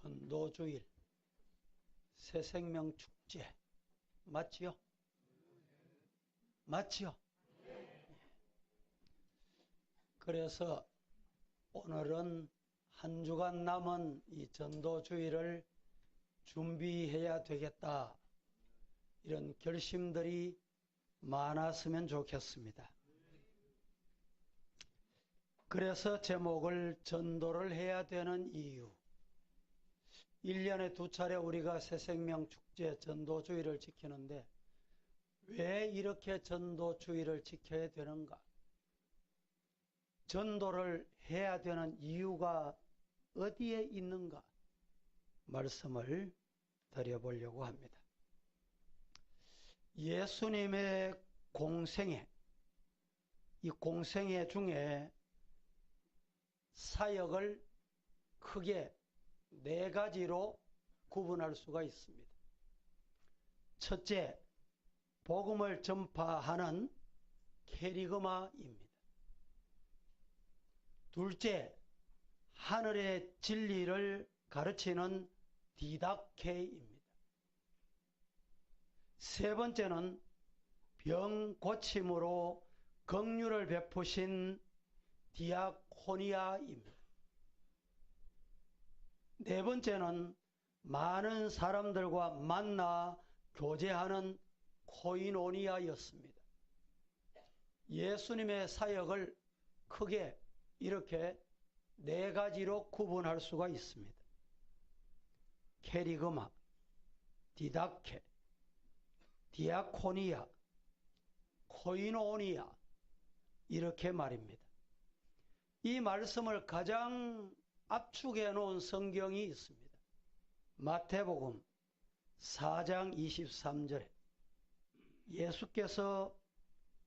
전도주일, 새생명축제 맞지요? 맞지요? 그래서 오늘은 한 주간 남은 이 전도주일을 준비해야 되겠다, 이런 결심들이 많았으면 좋겠습니다. 그래서 제목을 전도를 해야 되는 이유, 1년에 2차례 우리가 새생명축제 전도주일을 지키는데 왜 이렇게 전도주일을 지켜야 되는가? 전도를 해야 되는 이유가 어디에 있는가? 말씀을 드려보려고 합니다. 예수님의 공생애, 이 공생애 중에 사역을 크게 4가지로 구분할 수가 있습니다. 첫째, 복음을 전파하는 케리그마입니다. 둘째, 하늘의 진리를 가르치는 디다케입니다. 세 번째는 병 고침으로 긍휼을 베푸신 디아코니아입니다. 네 번째는 많은 사람들과 만나 교제하는 코이노니아였습니다. 예수님의 사역을 크게 이렇게 4가지로 구분할 수가 있습니다. 케리그마, 디다케, 디아코니아, 코이노니아, 이렇게 말입니다. 이 말씀을 가장 압축해 놓은 성경이 있습니다. 마태복음 4장 23절에 예수께서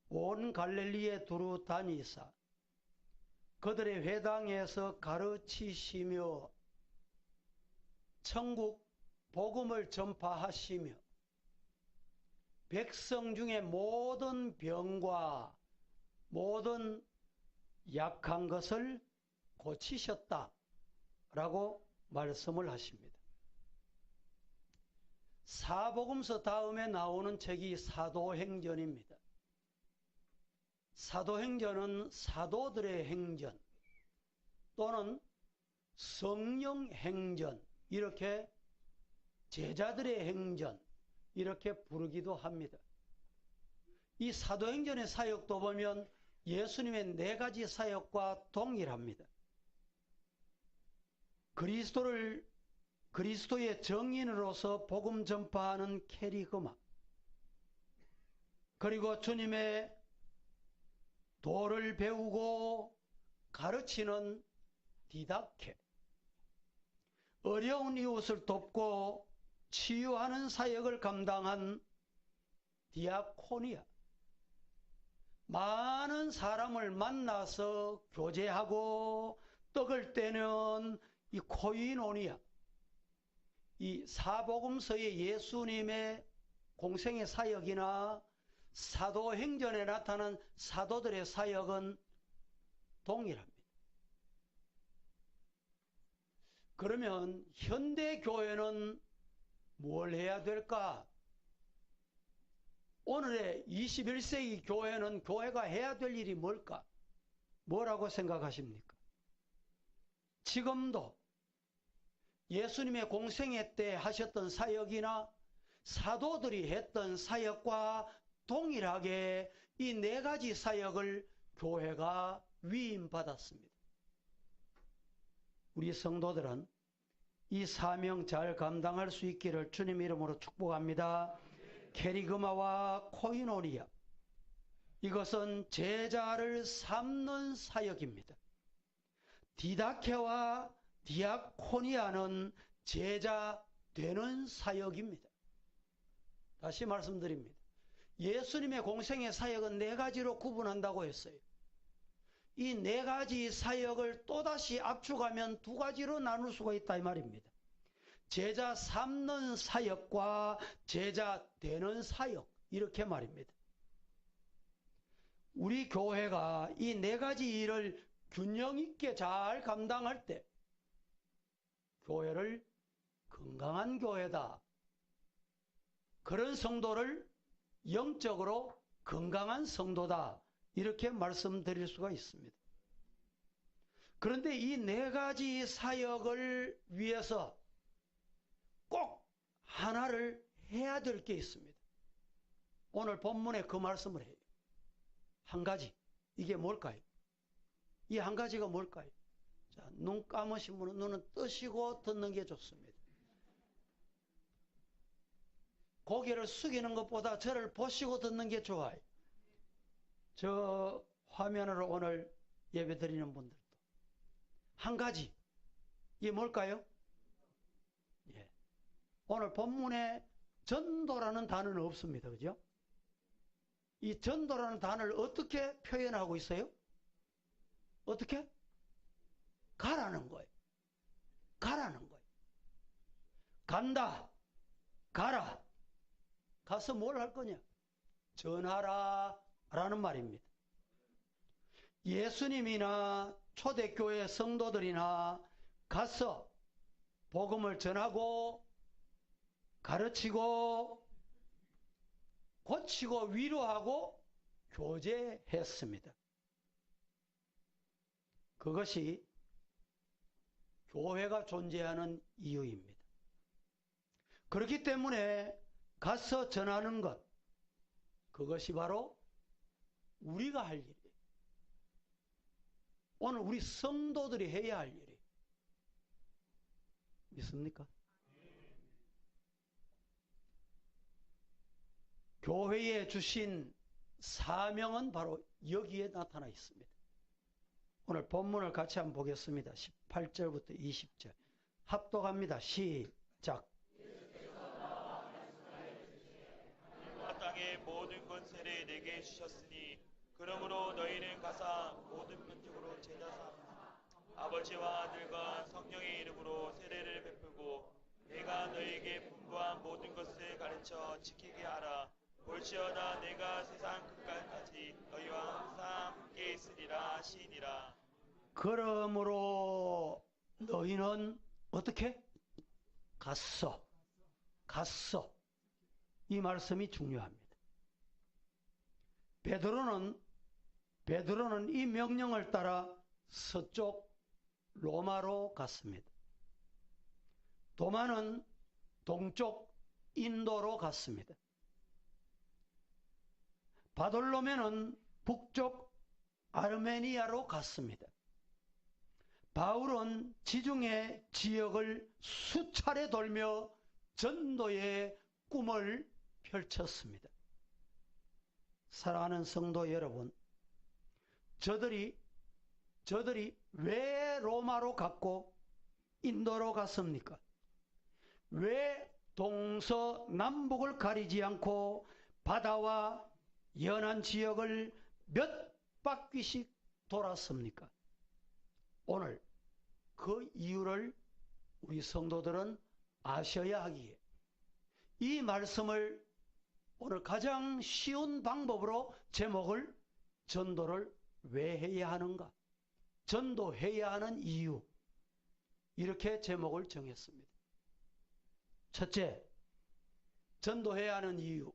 온 갈릴리에 두루 다니사 그들의 회당에서 가르치시며 천국 복음을 전파하시며 백성 중에 모든 병과 모든 약한 것을 고치셨다 라고 말씀을 하십니다. 사복음서 다음에 나오는 책이 사도행전입니다. 사도행전은 사도들의 행전 또는 성령행전, 이렇게 제자들의 행전, 이렇게 부르기도 합니다. 이 사도행전의 사역도 보면 예수님의 4가지 사역과 동일합니다. 그리스도의 정인으로서 복음 전파하는 케리그마, 그리고 주님의 도를 배우고 가르치는 디다케, 어려운 이웃을 돕고 치유하는 사역을 감당한 디아코니아, 많은 사람을 만나서 교제하고 떡을 떼는 이 코이노니아, 이 사복음서의 예수님의 공생의 사역이나 사도행전에 나타난 사도들의 사역은 동일합니다. 그러면 현대교회는 뭘 해야 될까? 오늘의 21세기 교회는 교회가 해야 될 일이 뭘까? 뭐라고 생각하십니까? 지금도 예수님의 공생애 때 하셨던 사역이나 사도들이 했던 사역과 동일하게 이 4가지 사역을 교회가 위임받았습니다. 우리 성도들은 이 사명 잘 감당할 수 있기를 주님 이름으로 축복합니다. 케리그마와 코이노니아, 이것은 제자를 삼는 사역입니다. 디다케와 디아코니아는 제자 되는 사역입니다. 다시 말씀드립니다. 예수님의 공생의 사역은 4가지로 구분한다고 했어요. 이 4가지 사역을 또다시 압축하면 2가지로 나눌 수가 있다 이 말입니다. 제자 삼는 사역과 제자 되는 사역, 이렇게 말입니다. 우리 교회가 이 4가지 일을 균형 있게 잘 감당할 때 교회를 건강한 교회다. 그런 성도를 영적으로 건강한 성도다. 이렇게 말씀드릴 수가 있습니다. 그런데 이 네 가지 사역을 위해서 꼭 하나를 해야 될 게 있습니다. 오늘 본문에 그 말씀을 해요. 한 가지. 이게 뭘까요? 이 한 가지가 뭘까요? 자, 눈 감으신 분은 눈은 뜨시고 듣는 게 좋습니다. 고개를 숙이는 것보다 저를 보시고 듣는 게 좋아요. 저 화면으로 오늘 예배 드리는 분들도. 한 가지. 이게 뭘까요? 예. 오늘 본문에 전도라는 단어는 없습니다. 그죠? 이 전도라는 단어를 어떻게 표현하고 있어요? 어떻게? 가라는 거예요. 가라는 거예요. 간다. 가라. 가서 뭘 할 거냐? 전하라 라는 말입니다. 예수님이나 초대교회 성도들이나 가서 복음을 전하고 가르치고 고치고 위로하고 교제했습니다. 그것이 교회가 존재하는 이유입니다. 그렇기 때문에 가서 전하는 것, 그것이 바로 우리가 할 일이에요. 오늘 우리 성도들이 해야 할 일이에요. 믿습니까? 교회에 주신 사명은 바로 여기에 나타나 있습니다. 오늘 본문을 같이 한번 보겠습니다. 18절부터 20절. 합독합니다. 시작. 땅의 모든 권세를 내게 주셨으니 그러므로 너희는 가서 모든 민족으로 제자 삼아 아버지와 아들과 성령의 이름으로 세례를 베풀고 내가 너희에게 분부한 모든 것을 가르쳐 지키게 하라. 볼지어다 내가 세상 끝까지 너희와 항상 함께 있으리라 하시니라. 그러므로 너희는 어떻게? 갔어. 이 말씀이 중요합니다. 베드로는 이 명령을 따라 서쪽 로마로 갔습니다. 도마는 동쪽 인도로 갔습니다. 바돌로메는 북쪽 아르메니아로 갔습니다. 바울은 지중해 지역을 수차례 돌며 전도의 꿈을 펼쳤습니다. 사랑하는 성도 여러분, 저들이 왜 로마로 갔고 인도로 갔습니까? 왜 동서남북을 가리지 않고 바다와 연안 지역을 몇 바퀴씩 돌았습니까? 오늘 그 이유를 우리 성도들은 아셔야 하기에 이 말씀을 오늘 가장 쉬운 방법으로 제목을 전도를 왜 해야 하는가? 전도해야 하는 이유. 이렇게 제목을 정했습니다. 첫째, 전도해야 하는 이유.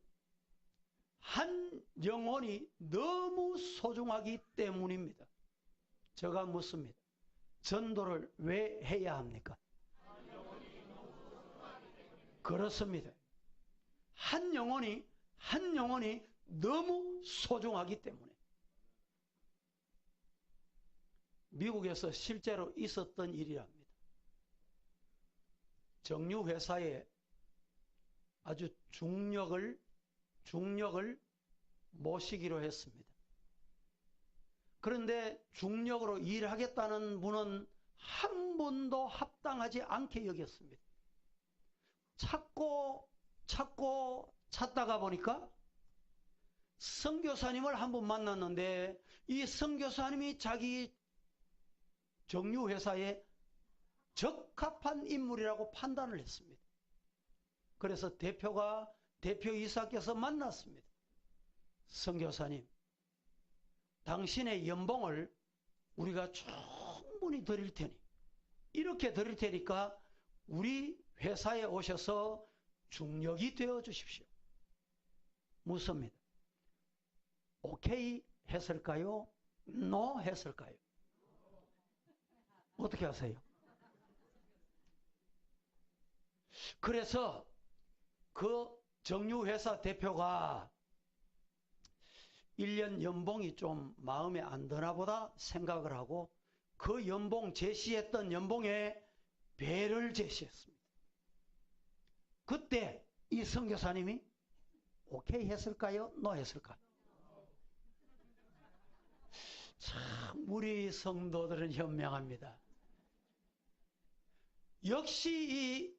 한 영혼이 너무 소중하기 때문입니다. 제가 묻습니다. 전도를 왜 해야 합니까? 그렇습니다. 한 영혼이 너무 소중하기 때문에. 미국에서 실제로 있었던 일이랍니다. 정유회사에 아주 중력을 모시기로 했습니다. 그런데 중력으로 일하겠다는 분은 한 번도 합당하지 않게 여겼습니다. 찾다가 보니까 선교사님을 한 번 만났는데 이 선교사님이 자기 정유회사에 적합한 인물이라고 판단을 했습니다. 그래서 대표이사께서 만났습니다. 선교사님, 당신의 연봉을 우리가 충분히 드릴 테니, 이렇게 드릴 테니까 우리 회사에 오셔서 중력이 되어 주십시오. 묻습니다. 오케이 했을까요? 노 했을까요? 어떻게 하세요? 그래서 그 정유회사 대표가 1년 연봉이 좀 마음에 안 드나 보다 생각을 하고 그 연봉 제시했던 연봉에 배를 제시했습니다. 그때 이 선교사님이 오케이 했을까요? 노 했을까요? 참 우리 성도들은 현명합니다. 역시 이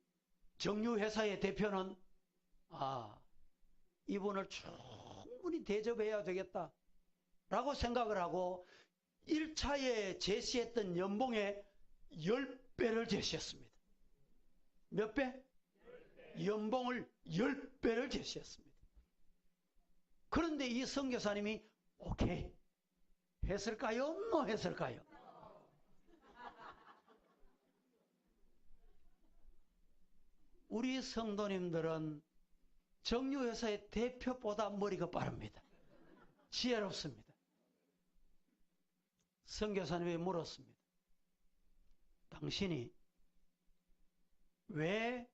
정유회사의 대표는 이분을 충분히 대접해야 되겠다 라고 생각을 하고 1차에 제시했던 연봉의 10배를 제시했습니다. 몇 배? 연봉을 10배를 제시했습니다. 그런데 이 선교사님이 오케이 했을까요? 노 했을까요? 우리 성도님들은 정유회사의 대표보다 머리가 빠릅니다. 지혜롭습니다. 선교사님이 물었습니다. 당신이 왜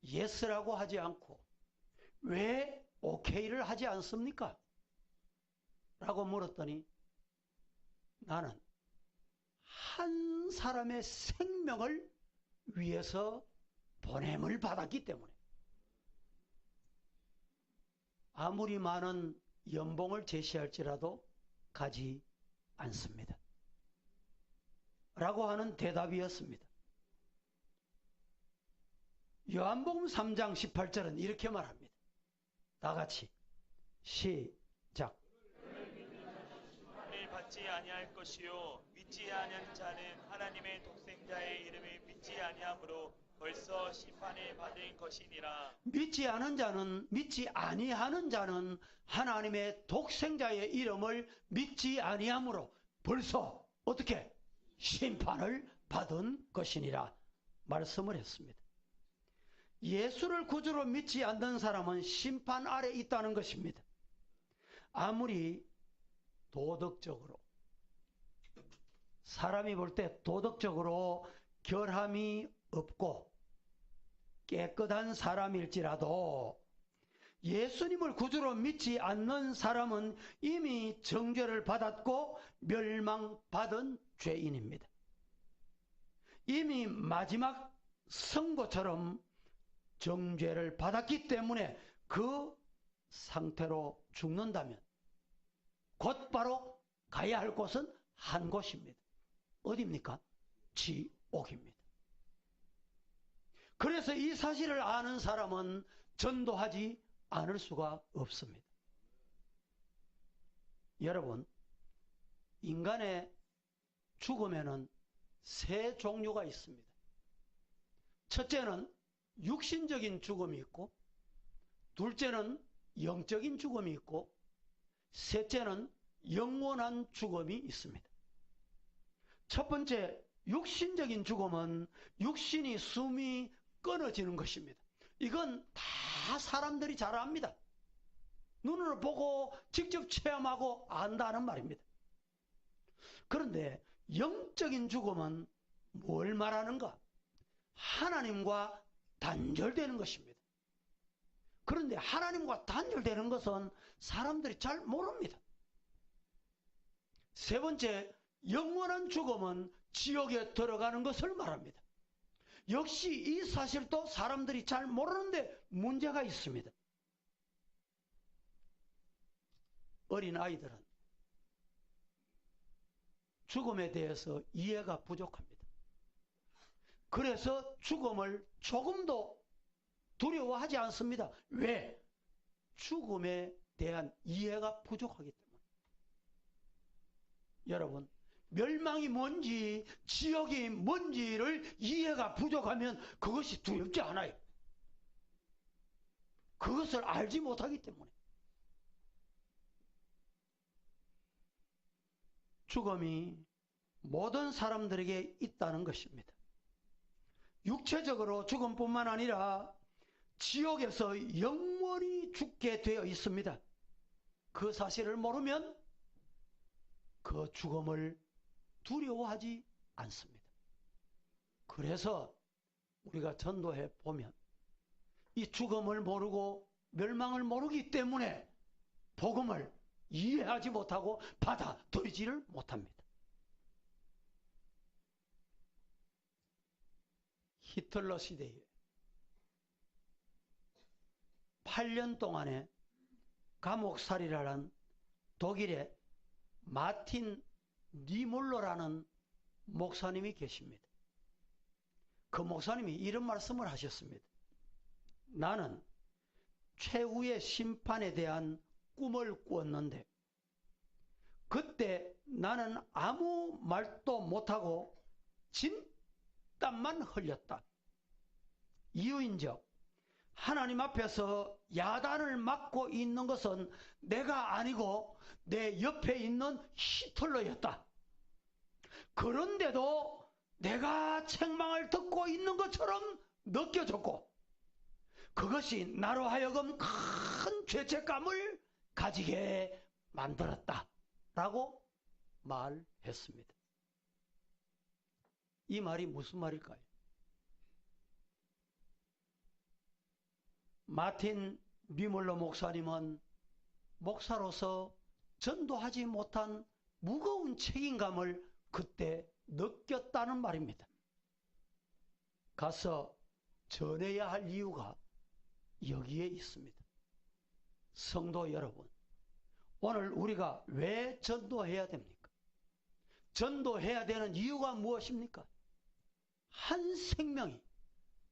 예스라고 하지 않고 왜 오케이를 하지 않습니까? 라고 물었더니 나는 한 사람의 생명을 위해서 보냄을 받았기 때문에 아무리 많은 연봉을 제시할지라도 가지 않습니다. 라고 하는 대답이었습니다. 요한복음 3장 18절은 이렇게 말합니다. 다 같이 시작. 심판을 받지 아니할 것이요 믿지 아니하는 자는 하나님의 독생자의 이름을 믿지 아니하므로 벌써 심판을 받은 것이니라. 믿지 아니하는 자는 하나님의 독생자의 이름을 믿지 아니하므로 벌써 어떻게 심판을 받은 것이니라 말씀을 했습니다. 예수를 구주로 믿지 않는 사람은 심판 아래 있다는 것입니다. 아무리 도덕적으로 사람이 볼 때 도덕적으로 결함이 없고 깨끗한 사람일지라도 예수님을 구주로 믿지 않는 사람은 이미 정죄를 받았고 멸망받은 죄인입니다. 이미 마지막 선고처럼 정죄를 받았기 때문에 그 상태로 죽는다면 곧바로 가야 할 곳은 한 곳입니다. 어디입니까? 지옥입니다. 그래서 이 사실을 아는 사람은 전도하지 않을 수가 없습니다. 여러분, 인간의 죽음에는 세 종류가 있습니다. 첫째는 육신적인 죽음이 있고, 둘째는 영적인 죽음이 있고, 셋째는 영원한 죽음이 있습니다. 첫 번째 육신적인 죽음은 육신이 숨이 끊어지는 것입니다. 이건 다 사람들이 잘 압니다. 눈으로 보고 직접 체험하고 안다는 말입니다. 그런데 영적인 죽음은 뭘 말하는가? 하나님과 단절되는 것입니다. 그런데 하나님과 단절되는 것은 사람들이 잘 모릅니다. 세 번째, 영원한 죽음은 지옥에 들어가는 것을 말합니다. 역시 이 사실도 사람들이 잘 모르는데 문제가 있습니다. 어린 아이들은 죽음에 대해서 이해가 부족합니다. 그래서 죽음을 조금도 두려워하지 않습니다. 왜? 죽음에 대한 이해가 부족하기 때문에. 여러분, 멸망이 뭔지 지옥이 뭔지를 이해가 부족하면 그것이 두렵지 않아요. 그것을 알지 못하기 때문에. 죽음이 모든 사람들에게 있다는 것입니다. 육체적으로 죽음뿐만 아니라 지옥에서 영원히 죽게 되어 있습니다. 그 사실을 모르면 그 죽음을 두려워하지 않습니다. 그래서 우리가 전도해 보면 이 죽음을 모르고 멸망을 모르기 때문에 복음을 이해하지 못하고 받아들이지를 못합니다. 히틀러 시대에 8년 동안에 감옥살이라는 독일의 마틴 니몰러라는 목사님이 계십니다. 그 목사님이 이런 말씀을 하셨습니다. 나는 최후의 심판에 대한 꿈을 꾸었는데 그때 나는 아무 말도 못하고 진땀만 흘렸다. 이유인즉 하나님 앞에서 야단을 맞고 있는 것은 내가 아니고 내 옆에 있는 히틀러였다. 그런데도 내가 책망을 듣고 있는 것처럼 느껴졌고 그것이 나로 하여금 큰 죄책감을 가지게 만들었다 라고 말했습니다. 이 말이 무슨 말일까요? 마틴 니몰러 목사님은 목사로서 전도하지 못한 무거운 책임감을 그때 느꼈다는 말입니다. 가서 전해야 할 이유가 여기에 있습니다. 성도 여러분, 오늘 우리가 왜 전도해야 됩니까? 전도해야 되는 이유가 무엇입니까? 한 생명이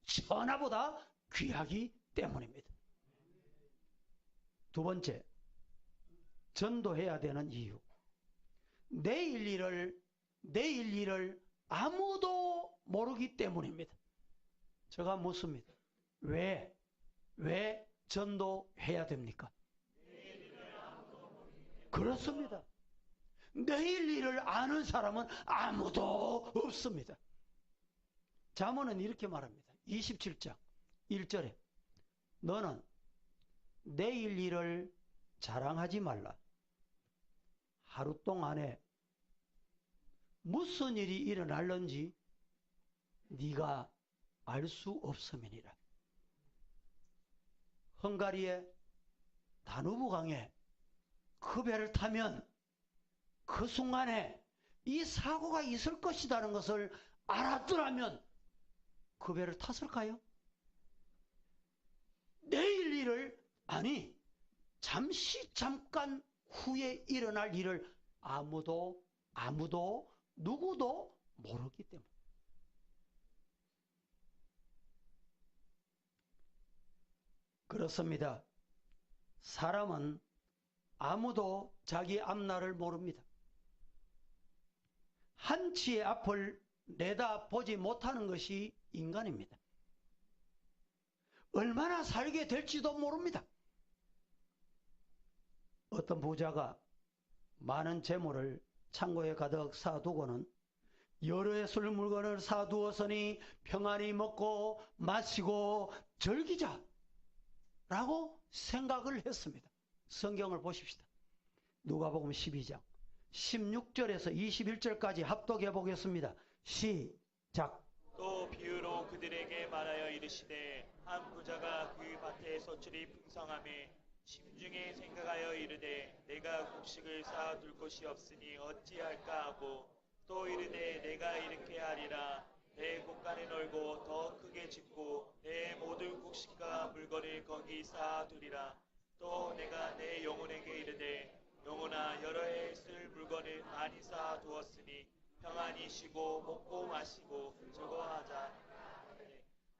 천하보다 귀하기 때문입니다. 두 번째, 전도해야 되는 이유. 내일 일을 아무도 모르기 때문입니다. 제가 묻습니다. 왜 전도해야 됩니까? 그렇습니다. 내일 일을 아는 사람은 아무도 없습니다. 잠언은 이렇게 말합니다. 27장 1절에 너는 내일 일을 자랑하지 말라. 하루 동안에 무슨 일이 일어날는지 네가 알 수 없음이니라. 헝가리의 다누브 강에 그 배를 타면 그 순간에 이 사고가 있을 것이라는 것을 알았더라면 그 배를 탔을까요? 내일 일을 잠깐 후에 일어날 일을 아무도 누구도 모르기 때문에. 그렇습니다. 사람은 아무도 자기 앞날을 모릅니다. 한치의 앞을 내다보지 못하는 것이 인간입니다. 얼마나 살게 될지도 모릅니다. 어떤 부자가 많은 재물을 창고에 가득 쌓아두고는 여러 해 쓸 물건을 사두었으니 평안히 먹고 마시고 즐기자 라고 생각을 했습니다. 성경을 보십시다. 누가복음 12장 16절에서 21절까지 합독해 보겠습니다. 시작. 또 비유로 그들에게 말하여 이르시되 한 부자가 그 밭에 소출이 풍성함에 심중에 생각하여 이르되 내가 곡식을 쌓아둘 곳이 없으니 어찌할까 하고 또 이르되 내가 이렇게 하리라 내 곳간에 널고 더 크게 짓고 내 모든 곡식과 물건을 거기 쌓아두리라. 또 내가 내 영혼에게 이르되 영혼아 여러 해 쓸 물건을 많이 쌓아두었으니 평안히 쉬고 먹고 마시고 즐거워하자.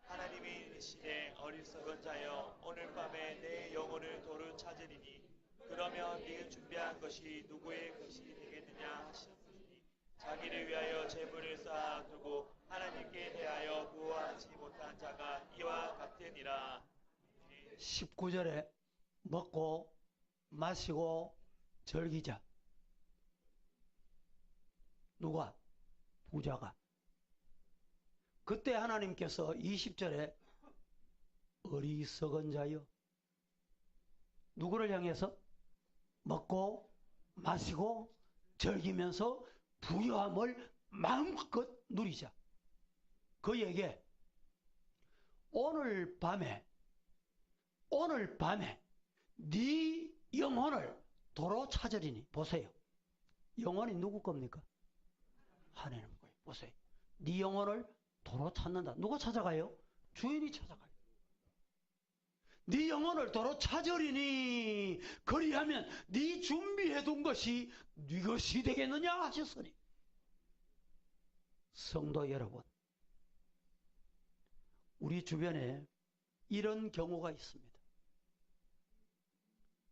하나님이 이르시되 어리석은 자여 오늘 밤에 내 영혼을 도로 찾으리니 그러면 네가 준비한 것이 누구의 것이 되겠느냐 하셨으니 자기를 위하여 재물을 쌓아두고 하나님께 대하여 구하지 못한 자가 이와 같으니라. 19절에 먹고 마시고 즐기자. 누가? 부자가. 그때 하나님께서 20절에 어리석은 자여, 누구를 향해서? 먹고 마시고 즐기면서 부유함을 마음껏 누리자. 그에게 오늘 밤에 네 영혼을 도로 찾으리니. 보세요. 영혼이 누구 겁니까? 하나님 거예요. 보세요. 네 영혼을 도로 찾는다. 누가 찾아가요? 주인이 찾아가요. 네 영혼을 도로 찾으리니 그리하면 네 준비해둔 것이 네 것이 되겠느냐 하셨으니. 성도 여러분, 우리 주변에 이런 경우가 있습니다.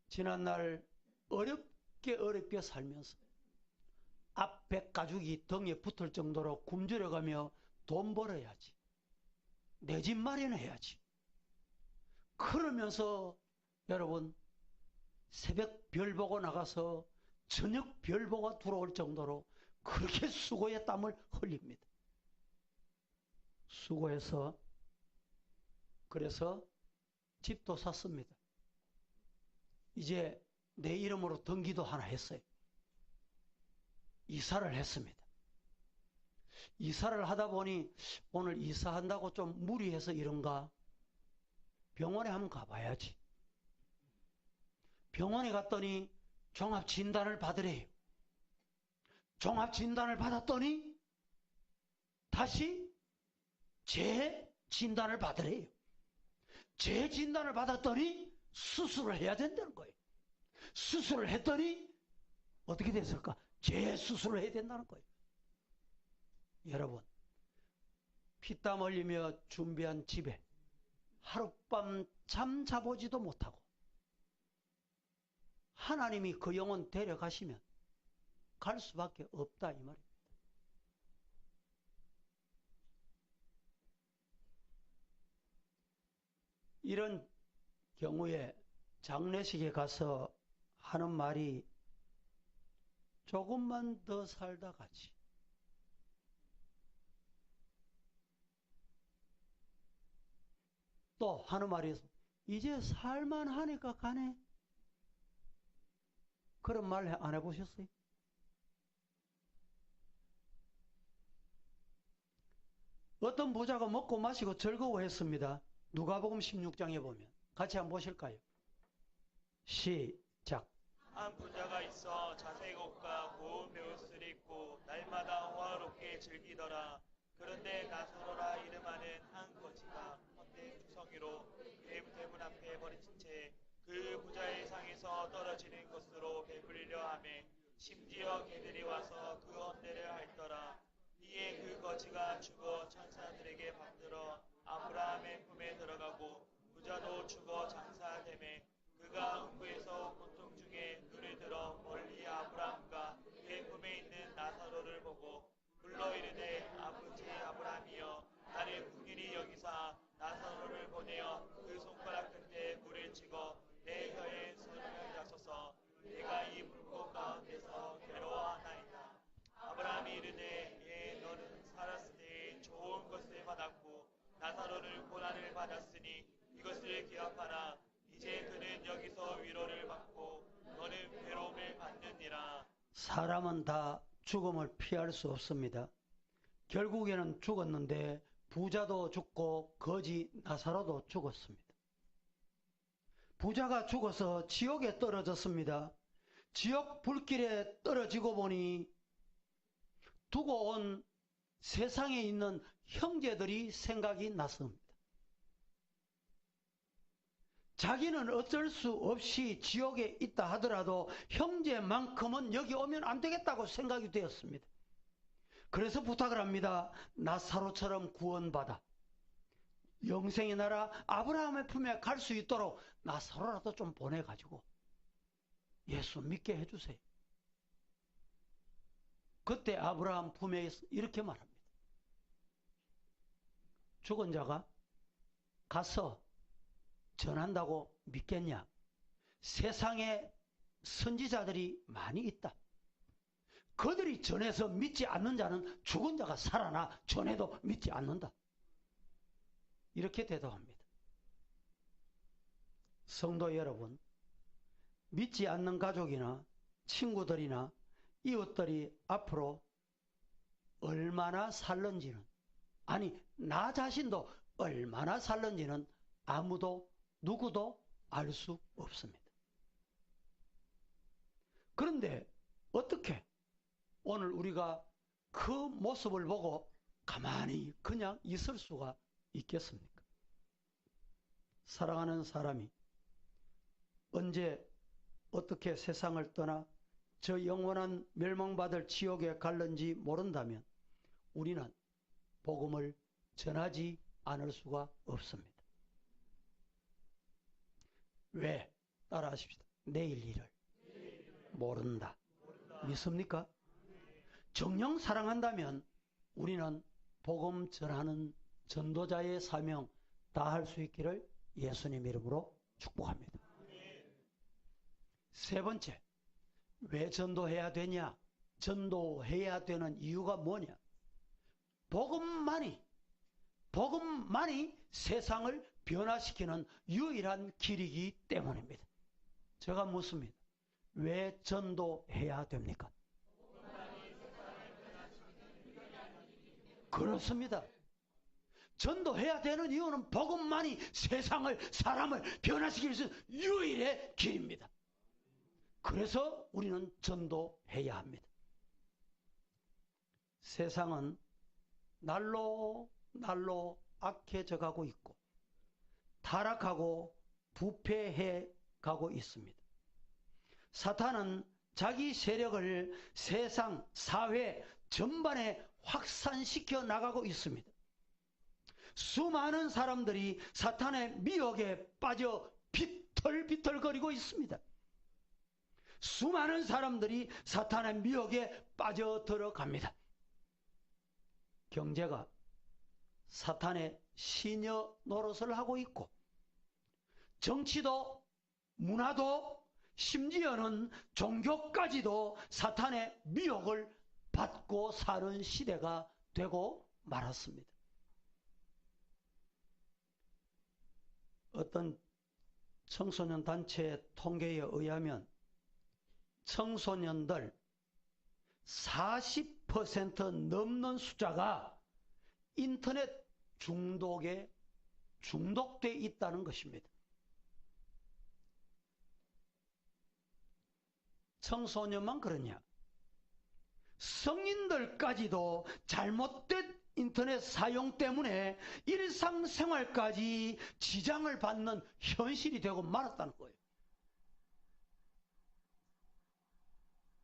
지난날 어렵게 살면서 앞백 가죽이 등에 붙을 정도로 굶주려가며 돈 벌어야지, 내 집 마련해야지, 그러면서 여러분 새벽 별 보고 나가서 저녁 별 보고 들어올 정도로 그렇게 수고의 땀을 흘립니다. 수고해서 그래서 집도 샀습니다. 이제 내 이름으로 등기도 하나 했어요. 이사를 했습니다. 이사를 하다 보니 오늘 이사한다고 좀 무리해서 이런가? 병원에 한번 가봐야지. 병원에 갔더니 종합진단을 받으래요. 종합진단을 받았더니 다시 재진단을 받으래요. 재진단을 받았더니 수술을 해야 된다는 거예요. 수술을 했더니 어떻게 됐을까? 재수술을 해야 된다는 거예요. 여러분, 피땀 흘리며 준비한 집에 하룻밤 잠 자보지도 못하고 하나님이 그 영혼 데려가시면 갈 수밖에 없다, 이 말입니다. 이런 경우에 장례식에 가서 하는 말이 조금만 더 살다 가지. 또 하는 말이 있어. 이제 살만하니까 가네. 그런 말 안 해보셨어요? 어떤 부자가 먹고 마시고 즐거워했습니다. 누가복음 16장에 보면 같이 한번 보실까요? 시작. 한 부자가 있어 자색 옷과 고운 베옷을 입고 날마다 호화롭게 즐기더라. 그런데 나사로라 이름하는 한 거지가 헛된 주성이로 대문 앞에 버려진 채 그 부자의 상에서 떨어지는 것으로 배불리려 하매 심지어 개들이 와서 그 헌대를 핥더라. 이에 그 거지가 죽어 천사들에게 받들어 아브라함의 품에 들어가고 부자도 죽어 장사되매 그가 흥부에서 고통 중에 눈을 들어 멀리 아브라함과 그의 품에 있는 나사로를 보고 불러 이르되 아버지 아브라함이여 나를 긍휼히 여기사 나사로를 보내어 그 손가락 끝에 물을 찍어 내 혀에 손을 잡소서. 내가 이 불꽃 가운데서 괴로워하나이다. 아브라함이 이르되 예 너는 살았을 때 좋은 것을 받았고 나사로를 고난을 받았으니 이것을 기억하라. 이제 그는 여기서 위로를 받고 너는 괴로움을 받느니라. 사람은 다 죽음을 피할 수 없습니다. 결국에는 죽었는데 부자도 죽고 거지 나사로도 죽었습니다. 부자가 죽어서 지옥에 떨어졌습니다. 지옥 불길에 떨어지고 보니 두고 온 세상에 있는 형제들이 생각이 났습니다. 자기는 어쩔 수 없이 지옥에 있다 하더라도 형제만큼은 여기 오면 안 되겠다고 생각이 되었습니다. 그래서 부탁을 합니다. 나사로처럼 구원받아 영생의 나라 아브라함의 품에 갈 수 있도록 나사로라도 좀 보내가지고 예수 믿게 해주세요. 그때 아브라함 품에 이렇게 말합니다. 죽은 자가 가서 전한다고 믿겠냐? 세상에 선지자들이 많이 있다. 그들이 전해서 믿지 않는 자는 죽은 자가 살아나 전해도 믿지 않는다. 이렇게 대답합니다. 성도 여러분, 믿지 않는 가족이나 친구들이나 이웃들이 앞으로 얼마나 살는지는, 아니 나 자신도 얼마나 살는지는 아무도 누구도 알 수 없습니다. 그런데 어떻게 오늘 우리가 그 모습을 보고 가만히 그냥 있을 수가 있겠습니까? 사랑하는 사람이 언제 어떻게 세상을 떠나 저 영원한 멸망받을 지옥에 갈는지 모른다면 우리는 복음을 전하지 않을 수가 없습니다. 왜? 따라하십시다. 내일 일을 모른다. 믿습니까? 정녕 사랑한다면 우리는 복음 전하는 전도자의 사명 다할 수 있기를 예수님 이름으로 축복합니다. 세 번째, 왜 전도해야 되냐? 전도해야 되는 이유가 뭐냐? 복음만이 세상을 변화시키는 유일한 길이기 때문입니다. 제가 묻습니다. 왜 전도해야 됩니까? 그렇습니다. 전도해야 되는 이유는 복음만이 세상을, 사람을 변화시킬 수 있는 유일의 길입니다. 그래서 우리는 전도해야 합니다. 세상은 날로 악해져 가고 있고 타락하고 부패해 가고 있습니다. 사탄은 자기 세력을 세상, 사회 전반에 확산시켜 나가고 있습니다. 수많은 사람들이 사탄의 미혹에 빠져 비틀비틀거리고 있습니다. 수많은 사람들이 사탄의 미혹에 빠져 들어갑니다. 경제가 사탄의 시녀 노릇을 하고 있고 정치도 문화도 심지어는 종교까지도 사탄의 미혹을 받고 사는 시대가 되고 말았습니다. 어떤 청소년 단체 통계에 의하면 청소년들 40% 넘는 숫자가 인터넷 중독에 중독되어 있다는 것입니다. 청소년만 그러냐? 성인들까지도 잘못된 인터넷 사용 때문에 일상생활까지 지장을 받는 현실이 되고 말았다는 거예요.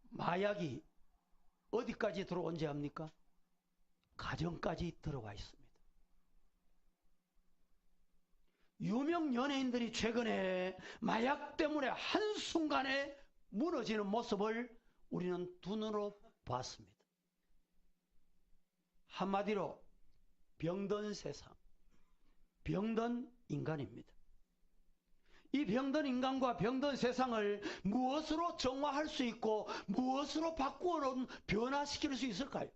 마약이 어디까지 들어온지 압니까? 가정까지 들어와 있습니다. 유명 연예인들이 최근에 마약 때문에 한순간에 무너지는 모습을 우리는 두 눈으로 봤습니다. 한마디로 병든 세상, 병든 인간입니다. 이 병든 인간과 병든 세상을 무엇으로 정화할 수 있고 무엇으로 바꾸어 변화시킬 수 있을까요?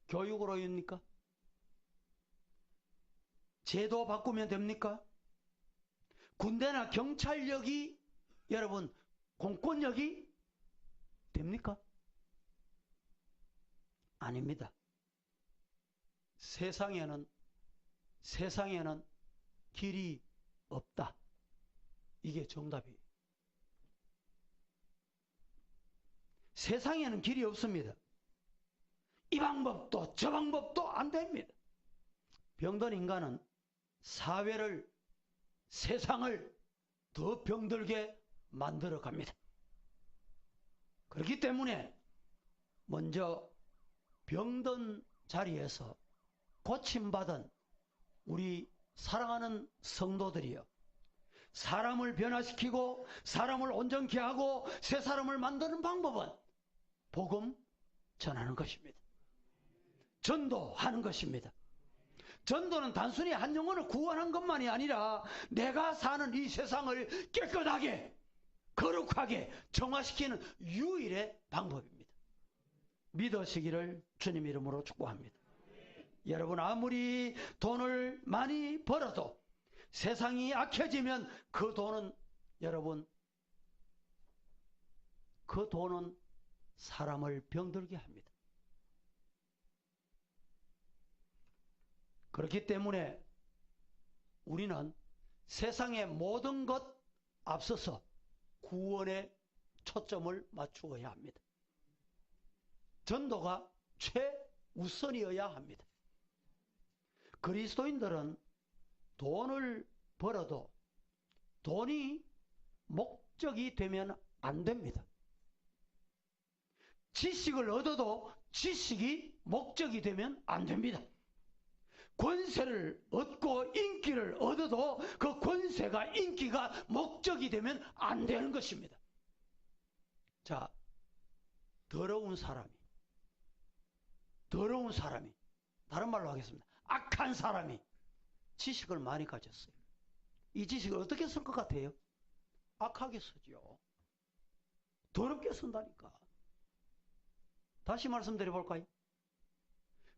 교육으로입니까? 제도 바꾸면 됩니까? 군대나 경찰력이 여러분 공권력이 됩니까? 아닙니다. 세상에는 길이 없다. 이게 정답이에요. 세상에는 길이 없습니다. 이 방법도 저 방법도 안 됩니다. 병든 인간은 사회를, 세상을 더 병들게 만들어 갑니다. 그렇기 때문에 먼저 병든 자리에서 고침받은 우리 사랑하는 성도들이요, 사람을 변화시키고 사람을 온전케 하고 새 사람을 만드는 방법은 복음 전하는 것입니다. 전도하는 것입니다. 전도는 단순히 한 영혼을 구원한 것만이 아니라 내가 사는 이 세상을 깨끗하게, 거룩하게 정화시키는 유일의 방법입니다. 믿으시기를 주님 이름으로 축복합니다. 여러분 아무리 돈을 많이 벌어도 세상이 악해지면 그 돈은 여러분 그 돈은 사람을 병들게 합니다. 그렇기 때문에 우리는 세상의 모든 것 앞서서 구원에 초점을 맞추어야 합니다. 전도가 최우선이어야 합니다. 그리스도인들은 돈을 벌어도 돈이 목적이 되면 안 됩니다. 지식을 얻어도 지식이 목적이 되면 안 됩니다. 권세를 얻고 인기를 얻어도 그 권세가 인기가 목적이 되면 안 되는 것입니다. 자, 더러운 사람이 다른 말로 하겠습니다. 악한 사람이 지식을 많이 가졌어요. 이 지식을 어떻게 쓸 것 같아요? 악하게 쓰죠. 더럽게 쓴다니까. 다시 말씀드려 볼까요?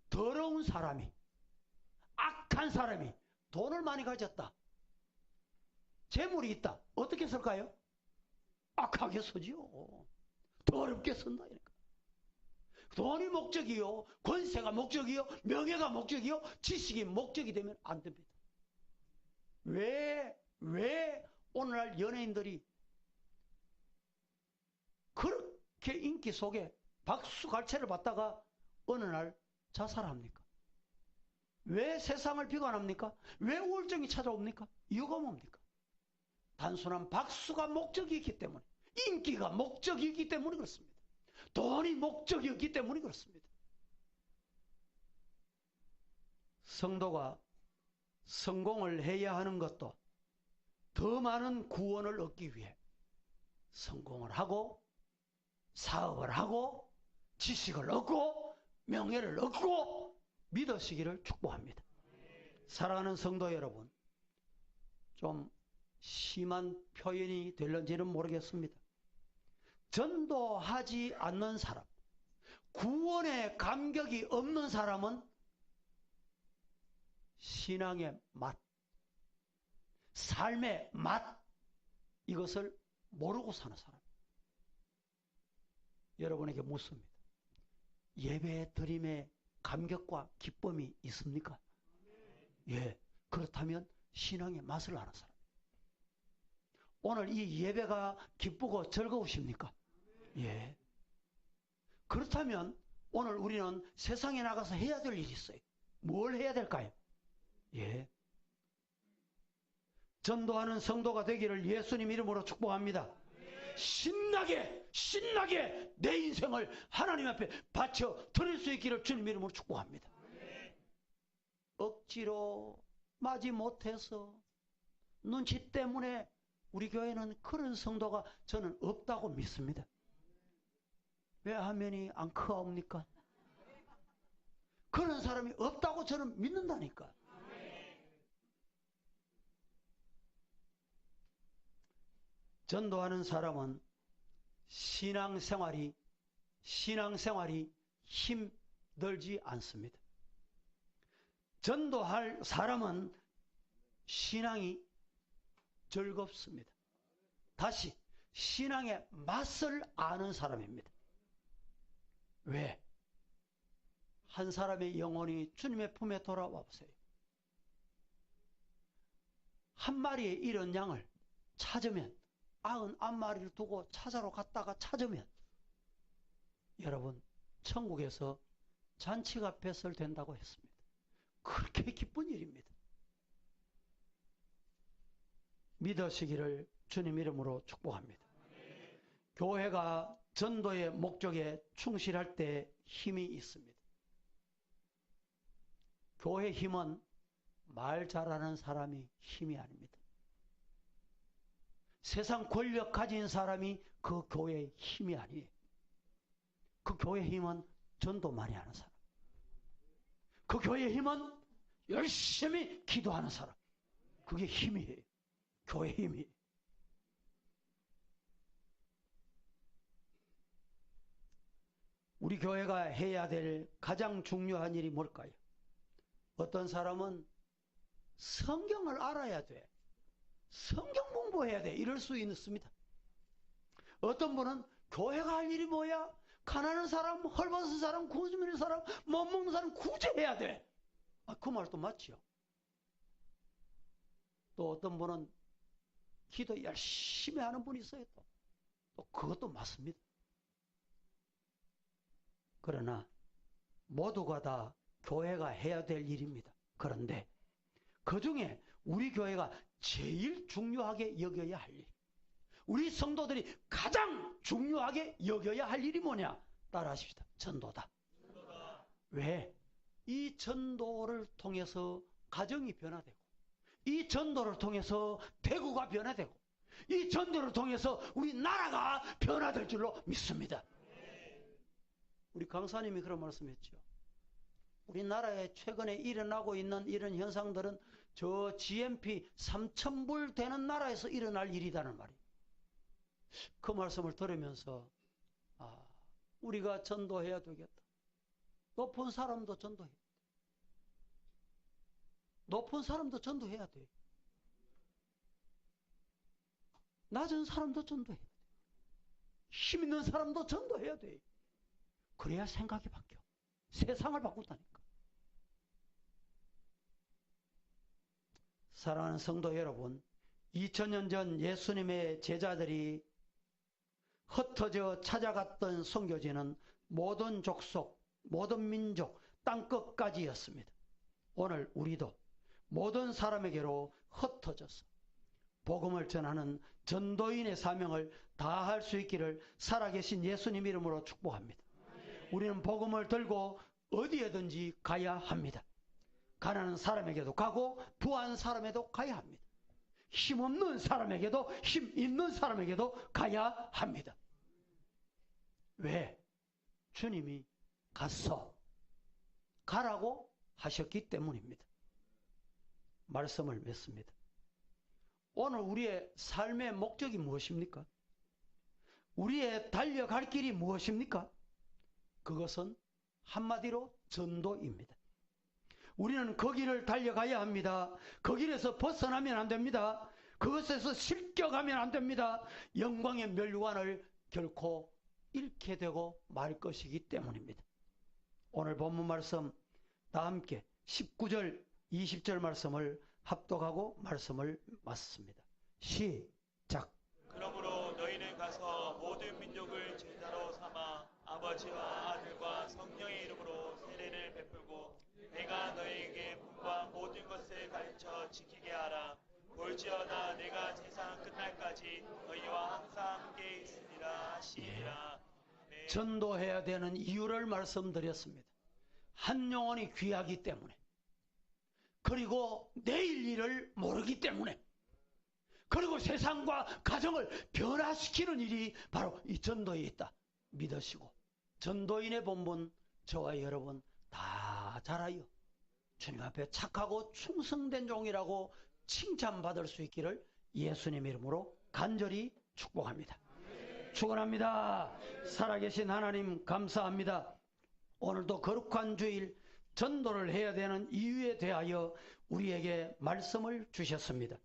더러운 사람이, 악한 사람이 돈을 많이 가졌다. 재물이 있다. 어떻게 쓸까요? 악하게 쓰지요. 더럽게 쓴다니까. 돈이 목적이요, 권세가 목적이요, 명예가 목적이요, 지식이 목적이 되면 안 됩니다. 왜 오늘날 연예인들이 그렇게 인기 속에 박수갈채를 받다가 어느 날 자살합니까? 왜 세상을 비관합니까? 왜 우울증이 찾아옵니까? 이유가 뭡니까? 단순한 박수가 목적이기 때문에, 인기가 목적이기 때문에 그렇습니다. 돈이 목적이었기 때문에 그렇습니다. 성도가 성공을 해야 하는 것도 더 많은 구원을 얻기 위해 성공을 하고 사업을 하고 지식을 얻고 명예를 얻고 믿으시기를 축복합니다. 사랑하는 성도 여러분, 좀 심한 표현이 될는지는 모르겠습니다. 전도하지 않는 사람, 구원의 감격이 없는 사람은 신앙의 맛, 삶의 맛, 이것을 모르고 사는 사람. 여러분에게 묻습니다. 예배 드림의 감격과 기쁨이 있습니까? 예. 그렇다면 신앙의 맛을 아는 사람. 오늘 이 예배가 기쁘고 즐거우십니까? 예. 그렇다면 오늘 우리는 세상에 나가서 해야 될 일이 있어요. 뭘 해야 될까요? 예. 전도하는 성도가 되기를 예수님 이름으로 축복합니다. 신나게 내 인생을 하나님 앞에 바쳐 드릴 수 있기를 주님 이름으로 축복합니다. 억지로 마지 못해서 눈치 때문에 우리 교회는 그런 성도가 저는 없다고 믿습니다. 왜 화면이 안 크옵니까? 그런 사람이 없다고 저는 믿는다니까. 전도하는 사람은 신앙생활이 힘들지 않습니다. 전도할 사람은 신앙이 즐겁습니다. 다시 신앙의 맛을 아는 사람입니다. 왜? 한 사람의 영혼이 주님의 품에 돌아와 보세요. 한 마리의 잃은 양을 찾으면 99마리를 두고 찾아러 갔다가 찾으면 여러분 천국에서 잔치가 배설된다고 했습니다. 그렇게 기쁜 일입니다. 믿으시기를 주님 이름으로 축복합니다. 교회가 전도의 목적에 충실할 때 힘이 있습니다. 교회 힘은 말 잘하는 사람이 힘이 아닙니다. 세상 권력 가진 사람이 그 교회의 힘이 아니에요. 그 교회의 힘은 전도 많이 하는 사람. 그 교회의 힘은 열심히 기도하는 사람. 그게 힘이에요. 교회의 힘이. 우리 교회가 해야 될 가장 중요한 일이 뭘까요? 어떤 사람은 성경을 알아야 돼. 성경 공부해야 돼. 이럴 수 있습니다. 어떤 분은 교회가 할 일이 뭐야? 가난한 사람, 헐벗은 사람, 구주민의 사람, 못 먹는 사람 구제해야 돼. 그 말도 맞지요. 또 어떤 분은 기도 열심히 하는 분이 있어요. 또 그것도 맞습니다. 그러나 모두가 다 교회가 해야 될 일입니다. 그런데 그 중에 우리 교회가 제일 중요하게 여겨야 할 일, 우리 성도들이 가장 중요하게 여겨야 할 일이 뭐냐? 따라하십시다. 전도다. 왜? 이 전도를 통해서 가정이 변화되고, 이 전도를 통해서 대구가 변화되고, 이 전도를 통해서 우리 나라가 변화될 줄로 믿습니다. 우리 강사님이 그런 말씀했죠. 우리나라에 최근에 일어나고 있는 이런 현상들은 저 GNP 3,000불 되는 나라에서 일어날 일이라는 말이에요. 그 말씀을 들으면서 우리가 전도해야 되겠다. 높은 사람도 전도해야 돼. 높은 사람도 전도해야 돼. 낮은 사람도 전도해야 돼. 힘 있는 사람도 전도해야 돼. 그래야 생각이 바뀌어. 세상을 바꾼다니까. 사랑하는 성도 여러분, 2000년 전 예수님의 제자들이 흩어져 찾아갔던 선교지는 모든 족속, 모든 민족, 땅끝까지였습니다. 오늘 우리도 모든 사람에게로 흩어져서 복음을 전하는 전도인의 사명을 다할 수 있기를 살아계신 예수님 이름으로 축복합니다. 우리는 복음을 들고 어디에든지 가야 합니다. 가난한 사람에게도 가고 부한 사람에도 가야 합니다. 힘없는 사람에게도 힘 있는 사람에게도 가야 합니다. 왜? 주님이 갔어. 가라고 하셨기 때문입니다. 말씀을 맺습니다. 오늘 우리의 삶의 목적이 무엇입니까? 우리의 달려갈 길이 무엇입니까? 그것은 한마디로 전도입니다. 우리는 그 길을 달려가야 합니다. 그 길에서 벗어나면 안 됩니다. 그것에서 실격하면 안 됩니다. 영광의 멸관을 결코 잃게 되고 말 것이기 때문입니다. 오늘 본문 말씀 다 함께 19절 20절 말씀을 합독하고 말씀을 마쳤습니다. 시작. 그러므로 너희는 가서 모든 민족을 제자로 삼아 아버지와 아들과 성령의 이름으로 세례를 베풀고 내가 너희에게 분부한 모든 것을 가르쳐 지키게 하라. 볼지어다 내가 세상 끝날까지 너희와 항상 함께 있으리라 하시니라. 네. 전도해야 되는 이유를 말씀드렸습니다. 한 영혼이 귀하기 때문에, 그리고 내일 일을 모르기 때문에, 그리고 세상과 가정을 변화시키는 일이 바로 이 전도에 있다 믿으시고, 전도인의 본분 저와 여러분 다 잘하여 주님 앞에 착하고 충성된 종이라고 칭찬받을 수 있기를 예수님 이름으로 간절히 축복합니다. 축원합니다. 살아계신 하나님 감사합니다. 오늘도 거룩한 주일 전도를 해야 되는 이유에 대하여 우리에게 말씀을 주셨습니다.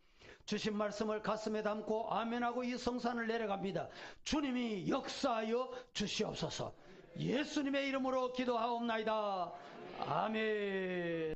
주신 말씀을 가슴에 담고 아멘하고 이 성산을 내려갑니다. 주님이 역사하여 주시옵소서. 예수님의 이름으로 기도하옵나이다. 아멘.